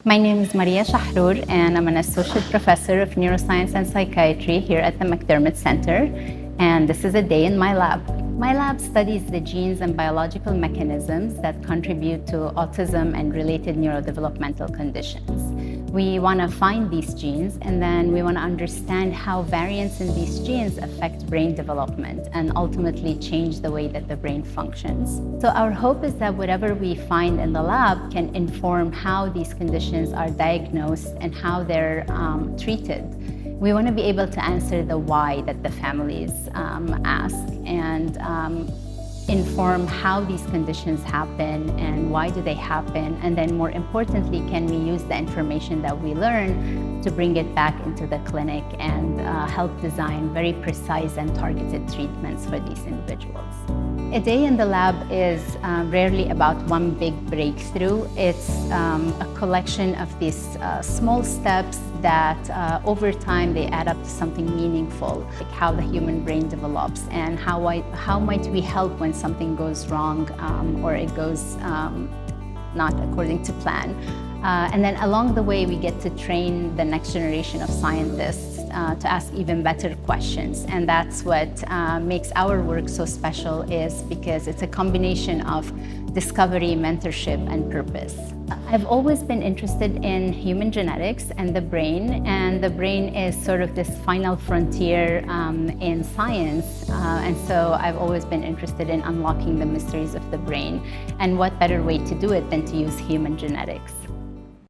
My name is Maria Chahrour, and I'm an associate professor of neuroscience and psychiatry here at the McDermott Center. And this is a day in my lab. My lab studies the genes and biological mechanisms that contribute to autism and related neurodevelopmental conditions. We want to find these genes, and then we want to understand how variants in these genes affect brain development and ultimately change the way that the brain functions. So our hope is that whatever we find in the lab can inform how these conditions are diagnosed and how they're treated. We want to be able to answer the why that the families ask and inform how these conditions happen and why do they happen, and then more importantly, can we use the information that we learn to bring it back into the clinic and help design very precise and targeted treatments for these individuals. A day in the lab is rarely about one big breakthrough. It's a collection of these small steps that over time they add up to something meaningful, like how the human brain develops and how might we help when something goes wrong or it goes not according to plan. And then along the way, we get to train the next generation of scientists to ask even better questions. And that's what makes our work so special, is because it's a combination of discovery, mentorship, and purpose. I've always been interested in human genetics and the brain is sort of this final frontier in science, and so I've always been interested in unlocking the mysteries of the brain, and what better way to do it than to use human genetics.